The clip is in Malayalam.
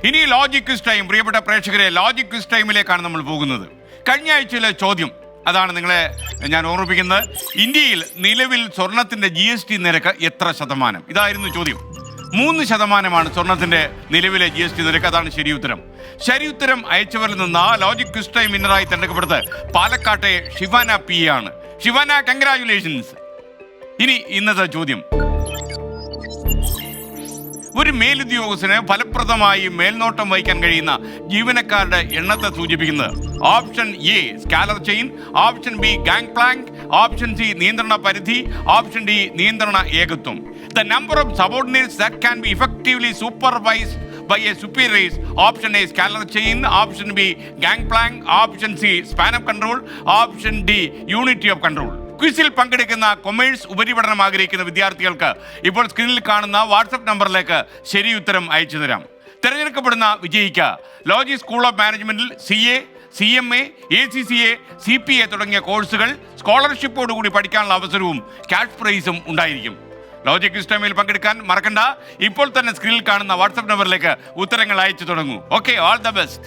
ഇനി ലോജിക് ക്വിസ് ടൈം. പ്രിയപ്പെട്ട പ്രേക്ഷകരെ, ലോജിക് ക്വിസ് ടൈമിലേക്കാണ് നമ്മൾ പോകുന്നത്. കഴിഞ്ഞ ആഴ്ചയിലെ ചോദ്യം അതാണ് നിങ്ങളെ ഞാൻ ഓർമ്മിപ്പിക്കുന്നത്. ഇന്ത്യയിൽ നിലവിൽ സ്വർണത്തിന്റെ GST നിരക്ക് എത്ര ശതമാനം? ഇതായിരുന്നു ചോദ്യം. 3% സ്വർണത്തിന്റെ നിലവിലെ GST നിരക്ക്. അതാണ് ശരിയുത്തരം. ശരിയുത്തരം അയച്ചവരിൽ നിന്ന് ലോജിക് ക്വിസ് ടൈം വിന്നറായി തെരഞ്ഞെടുക്കപ്പെട്ടത് പാലക്കാട്ടെ ഷിവാന P ആണ്. ഷിവാന, കൺഗ്രാറ്റുലേഷൻസ്. ഇനി ഇന്നത്തെ ചോദ്യം. ഒരു മേലുദ്യോഗസ്ഥന് ഫലപ്രദമായി മേൽനോട്ടം വഹിക്കാൻ കഴിയുന്ന ജീവനക്കാരുടെ എണ്ണത്തെ സൂചിപ്പിക്കുന്നത് option A scalar chain, option B gang plank, option C നിയന്ത്രണ പരിധി, ഓപ്ഷൻ ഡി നിയന്ത്രണ ഏകത്വം. The number of subordinates that can be effectively supervised by a superior is option A scalar chain, option B gang plank, option C span of control, option D unity of control. ക്വിസിൽ പങ്കെടുക്കുന്ന കൊമേഴ്സ് ഉപരിപഠനം ആഗ്രഹിക്കുന്ന വിദ്യാർത്ഥികൾക്ക് ഇപ്പോൾ സ്ക്രീനിൽ കാണുന്ന വാട്സപ്പ് നമ്പറിലേക്ക് ശരിയുത്തരം അയച്ചു തരാം. തിരഞ്ഞെടുക്കപ്പെടുന്ന വിജയിക്ക് ലോജി സ്കൂൾ ഓഫ് മാനേജ്മെന്റിൽ CA, CMA, ACCA, CPA തുടങ്ങിയ കോഴ്സുകൾ സ്കോളർഷിപ്പോടുകൂടി പഠിക്കാനുള്ള അവസരവും ക്യാഷ് പ്രൈസും ഉണ്ടായിരിക്കും. ലോജിക് ക്വിസ് ടൈമിൽ പങ്കെടുക്കാൻ മറക്കണ്ട. ഇപ്പോൾ തന്നെ സ്ക്രീനിൽ കാണുന്ന വാട്സപ്പ് നമ്പറിലേക്ക് ഉത്തരങ്ങൾ അയച്ചു തുടങ്ങൂ. Okay, all the best.